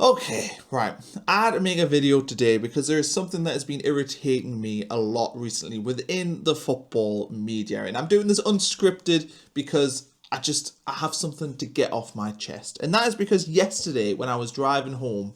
Okay, right. I had to make a video today because there is something that has been irritating me a lot recently within the football media. And I'm doing this unscripted because I have something to get off my chest. And that is because yesterday when I was driving home,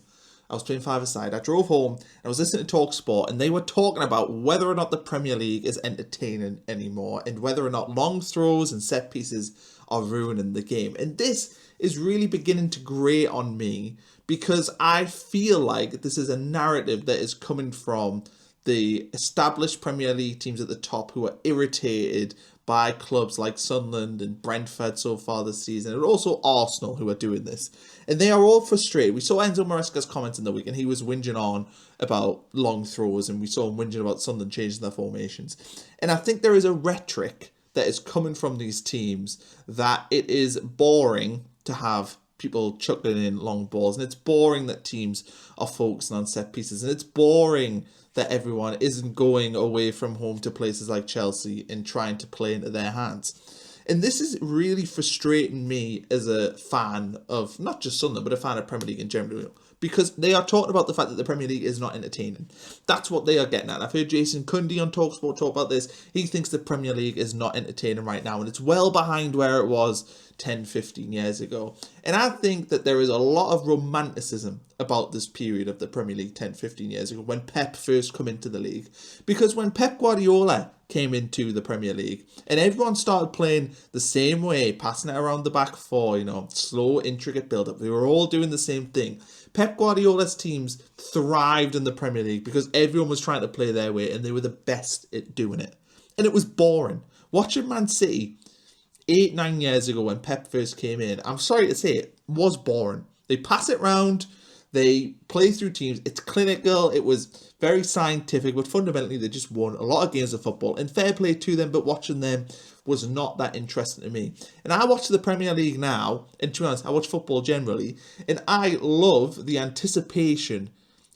I was playing five-a-side. I drove home and I was listening to TalkSport and they were talking about whether or not the Premier League is entertaining anymore and whether or not long throws and set pieces are ruining the game. And this is really beginning to grate on me because I feel like this is a narrative that is coming from the established Premier League teams at the top who are irritated by clubs like Sunderland and Brentford so far this season, and also Arsenal who are doing this. And they are all frustrated. We saw Enzo Maresca's comments in the week, and he was whinging on about long throws, and we saw him whinging about Sunderland changing their formations. And I think there is a rhetoric that is coming from these teams that it is boring to have people chucking in long balls, and it's boring that teams are focusing on set pieces, and it's boring that everyone isn't going away from home to places like Chelsea and trying to play into their hands. And this is really frustrating me as a fan of not just Sunderland, but a fan of Premier League in general, because they are talking about the fact that the Premier League is not entertaining. That's what they are getting at. I've heard Jason Cundy on TalkSport talk about this. He thinks the Premier League is not entertaining right now, and it's well behind where it was 10, 15 years ago. And I think that there is a lot of romanticism about this period of the Premier League 10, 15 years ago when Pep first come into the league. Because when Pep Guardiola came into the Premier League and everyone started playing the same way, passing it around the back four, slow, intricate build-up, they were all doing the same thing. Pep Guardiola's teams thrived in the Premier League because everyone was trying to play their way and they were the best at doing it. And it was boring. Watching Man City 8, 9 years ago when Pep first came in, I'm sorry to say it, was boring. They pass it round, they play through teams, it's clinical, it was very scientific, but fundamentally they just won a lot of games of football, and fair play to them, but watching them was not that interesting to me. And I watch the Premier League now, and to be honest, I watch football generally, and I love the anticipation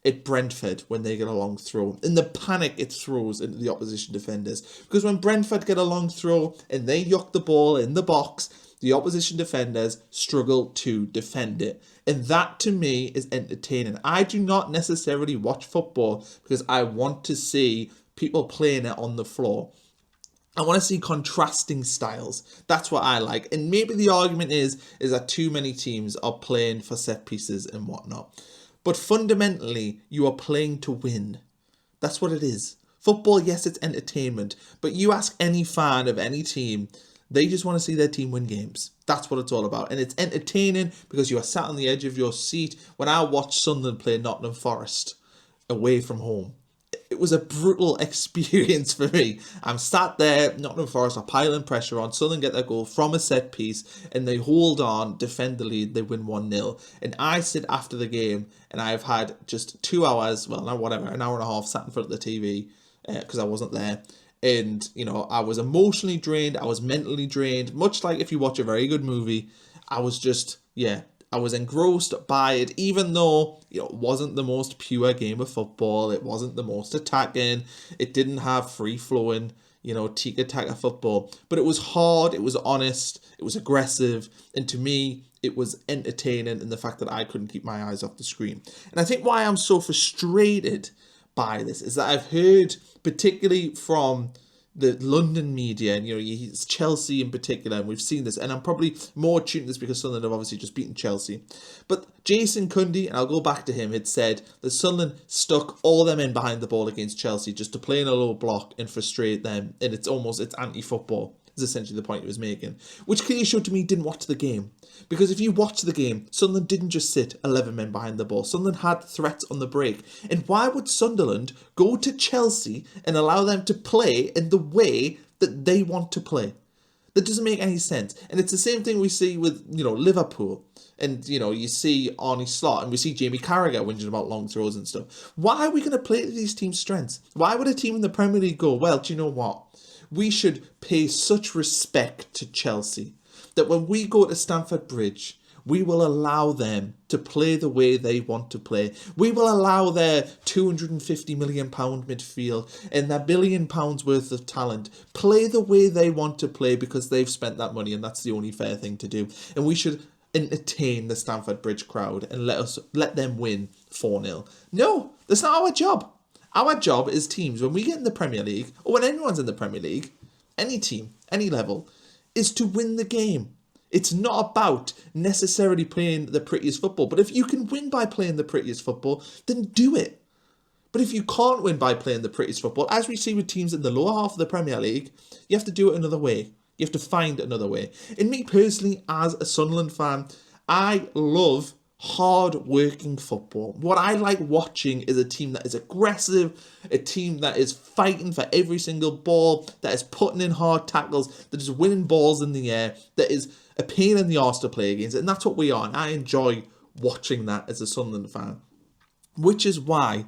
at Brentford when they get a long throw, and the panic it throws into the opposition defenders. Because when Brentford get a long throw and they yuck the ball in the box, the opposition defenders struggle to defend it. And that to me is entertaining. I do not necessarily watch football because I want to see people playing it on the floor. I want to see contrasting styles. That's what I like. And maybe the argument is that too many teams are playing for set pieces and whatnot. But fundamentally, you are playing to win. That's what it is. Football, yes, it's entertainment. But you ask any fan of any team, they just want to see their team win games. That's what it's all about. And it's entertaining because you are sat on the edge of your seat. When I watched Sunderland play Nottingham Forest away from home, it was a brutal experience for me. I'm sat there, Nottingham Forest are piling pressure on, Sunderland get their goal from a set piece, and they hold on, defend the lead, they win 1-0. And I sit after the game, and I've had just 2 hours, well, not whatever, an hour and a half sat in front of the TV, because I wasn't there. And, I was emotionally drained, I was mentally drained, much like if you watch a very good movie. I was just, I was engrossed by it, even though it wasn't the most pure game of football. It wasn't the most attacking. It didn't have free-flowing, tiki-taka football. But it was hard, it was honest, it was aggressive. And to me, it was entertaining in the fact that I couldn't keep my eyes off the screen. And I think why I'm so frustrated by this is that I've heard, particularly from the London media, and it's Chelsea in particular, and we've seen this, and I'm probably more attuned to this because Sunderland have obviously just beaten Chelsea. But Jason Cundy, and I'll go back to him, had said that Sunderland stuck all their men behind the ball against Chelsea just to play in a low block and frustrate them, and it's anti-football, is essentially the point he was making. Which clearly showed to me he didn't watch the game. Because if you watch the game, Sunderland didn't just sit 11 men behind the ball. Sunderland had threats on the break. And why would Sunderland go to Chelsea and allow them to play in the way that they want to play? That doesn't make any sense. And it's the same thing we see with, Liverpool. And, you see Arnie Slot and we see Jamie Carragher whinging about long throws and stuff. Why are we going to play to these teams' strengths? Why would a team in the Premier League go, well, do you know what? We should pay such respect to Chelsea that when we go to Stamford Bridge, we will allow them to play the way they want to play. We will allow their £250 million midfield and their £1 billion worth of talent play the way they want to play because they've spent that money and that's the only fair thing to do. And we should entertain the Stamford Bridge crowd and let them win 4-0. No, that's not our job. Our job as teams, when we get in the Premier League, or when anyone's in the Premier League, any team, any level, is to win the game. It's not about necessarily playing the prettiest football, but if you can win by playing the prettiest football, then do it. But if you can't win by playing the prettiest football, as we see with teams in the lower half of the Premier League, you have to do it another way. You have to find another way. And me personally, as a Sunderland fan, I love hard-working football. What I like watching is a team that is aggressive, a team that is fighting for every single ball, that is putting in hard tackles, that is winning balls in the air, that is a pain in the arse to play against. And that's what we are. And I enjoy watching that as a Sunderland fan. Which is why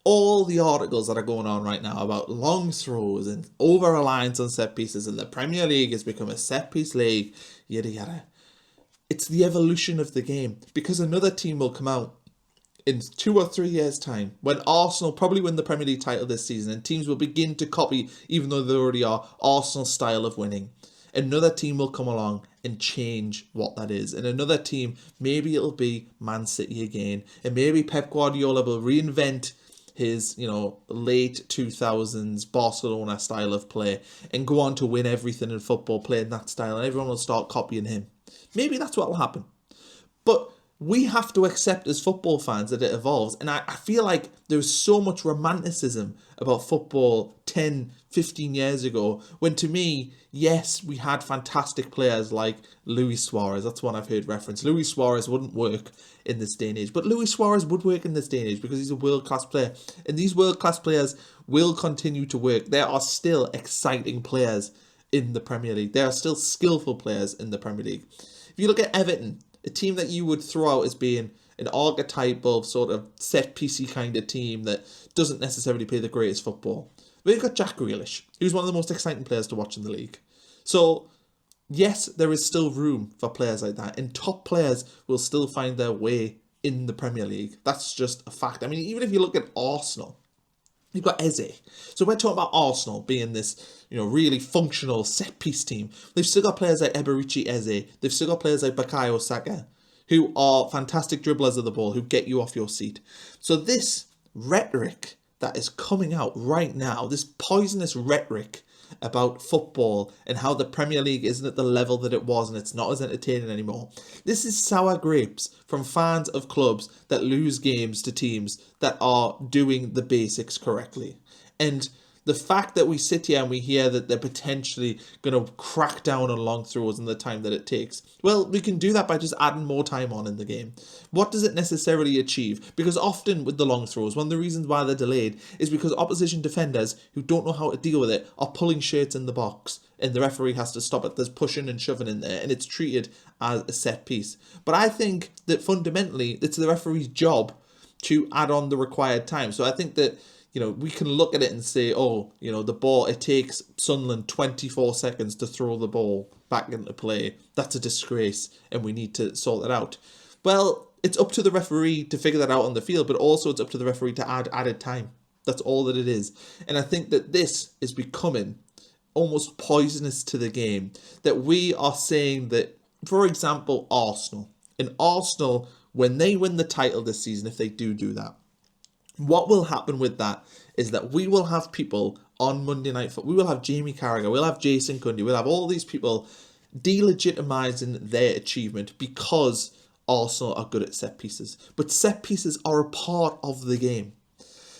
all the articles that are going on right now about long throws and over-reliance on set pieces and the Premier League has become a set-piece league, yada yada. It's the evolution of the game, because another team will come out in 2 or 3 years' time when Arsenal probably win the Premier League title this season and teams will begin to copy, even though they already are, Arsenal's style of winning. Another team will come along and change what that is. And another team, maybe it'll be Man City again. And maybe Pep Guardiola will reinvent his, late 2000s Barcelona style of play and go on to win everything in football playing that style, and everyone will start copying him. Maybe that's what will happen. But we have to accept as football fans that it evolves. And I feel like there's so much romanticism about football 10, 15 years ago, when to me, yes, we had fantastic players like Luis Suarez. That's one I've heard referenced. Luis Suarez wouldn't work in this day and age, but Luis Suarez would work in this day and age because he's a world-class player. And these world-class players will continue to work. There are still exciting players in the Premier League. There are still skillful players in the Premier League. If you look at Everton, a team that you would throw out as being an archetype of sort of set-piecey kind of team that doesn't necessarily play the greatest football. We've got Jack Grealish, who's one of the most exciting players to watch in the league. So, yes, there is still room for players like that, and top players will still find their way in the Premier League. That's just a fact. I mean, even if you look at Arsenal, you've got Eze. So we're talking about Arsenal being this, really functional set-piece team. They've still got players like Eberici Eze. They've still got players like Bukayo Saka, who are fantastic dribblers of the ball, who get you off your seat. So this rhetoric that is coming out right now, this poisonous rhetoric about football and how the Premier League isn't at the level that it was and it's not as entertaining anymore. This is sour grapes from fans of clubs that lose games to teams that are doing the basics correctly. And the fact that we sit here and we hear that they're potentially going to crack down on long throws in the time that it takes, well, we can do that by just adding more time on in the game. What does it necessarily achieve? Because often with the long throws, one of the reasons why they're delayed is because opposition defenders who don't know how to deal with it are pulling shirts in the box and the referee has to stop it. There's pushing and shoving in there and it's treated as a set piece. But I think that fundamentally it's the referee's job to add on the required time. So I think that we can look at it and say, the ball, it takes Sunderland 24 seconds to throw the ball back into play. That's a disgrace and we need to sort that out. Well, it's up to the referee to figure that out on the field, but also it's up to the referee to add added time. That's all that it is. And I think that this is becoming almost poisonous to the game. That we are saying that, for example, Arsenal, when they win the title this season, if they do that, what will happen with that is that we will have people on Monday Night Football. We will have Jamie Carragher, we'll have Jason Cundy, we'll have all these people delegitimizing their achievement because Arsenal are good at set pieces. But set pieces are a part of the game.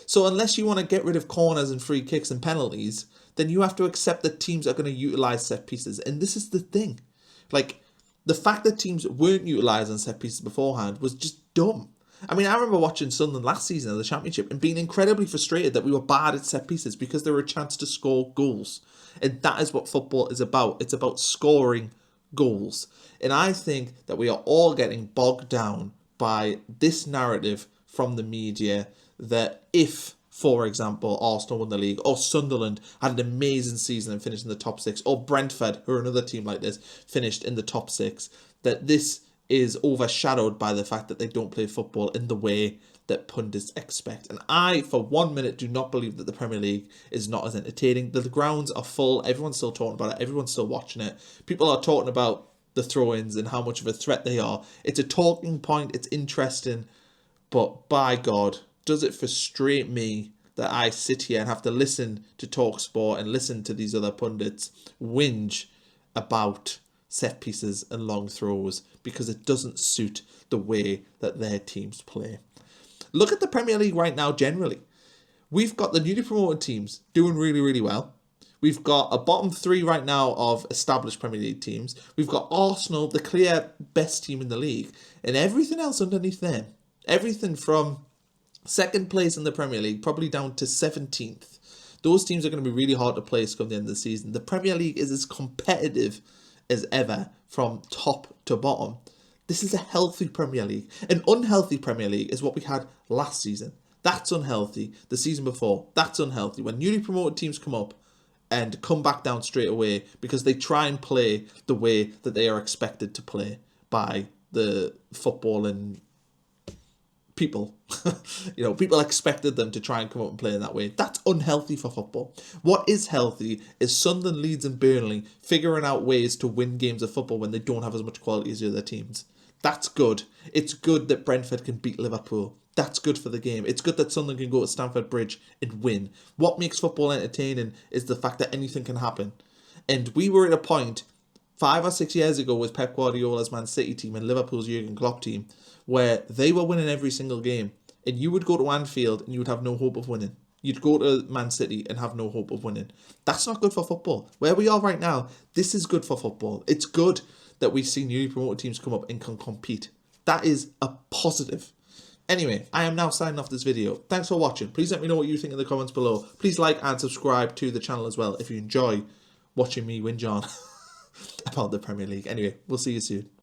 So unless you want to get rid of corners and free kicks and penalties, then you have to accept that teams are going to utilize set pieces. And this is the thing. The fact that teams weren't utilizing set pieces beforehand was just dumb. I mean, I remember watching Sunderland last season of the Championship and being incredibly frustrated that we were bad at set pieces because there were a chance to score goals. And that is what football is about. It's about scoring goals. And I think that we are all getting bogged down by this narrative from the media that if, for example, Arsenal won the league, or Sunderland had an amazing season and finished in the top 6, or Brentford, who are another team like this, finished in the top 6, that this is overshadowed by the fact that they don't play football in the way that pundits expect. And I, for 1 minute, do not believe that the Premier League is not as entertaining. The grounds are full. Everyone's still talking about it. Everyone's still watching it. People are talking about the throw-ins and how much of a threat they are. It's a talking point, it's interesting, but by God, does it frustrate me that I sit here and have to listen to TalkSport and listen to these other pundits whinge about set pieces and long throws because it doesn't suit the way that their teams play. Look at the Premier League right now generally. We've got the newly promoted teams doing really, really well. We've got a bottom three right now of established Premier League teams. We've got Arsenal, the clear best team in the league, and everything else underneath them. Everything from second place in the Premier League, probably down to 17th. Those teams are going to be really hard to place come the end of the season. The Premier League is as competitive as ever from top to bottom. This is a healthy Premier League. An unhealthy Premier League is what we had last season. That's unhealthy. The season before, that's unhealthy. When newly promoted teams come up and come back down straight away because they try and play the way that they are expected to play by the footballing people. People expected them to try and come up and play in that way. That's unhealthy for football. What is healthy is Sunderland, Leeds and Burnley figuring out ways to win games of football when they don't have as much quality as the other teams. That's good. It's good that Brentford can beat Liverpool. That's good for the game. It's good that Sunderland can go to Stamford Bridge and win. What makes football entertaining is the fact that anything can happen. And we were at a point 5 or 6 years ago with Pep Guardiola's Man City team and Liverpool's Jurgen Klopp team where they were winning every single game. And you would go to Anfield and you would have no hope of winning. You'd go to Man City and have no hope of winning. That's not good for football. Where we are right now, this is good for football. It's good that we've seen newly promoted teams come up and can compete. That is a positive. Anyway, I am now signing off this video. Thanks for watching. Please let me know what you think in the comments below. Please like and subscribe to the channel as well if you enjoy watching me whinge on about the Premier League. Anyway, we'll see you soon.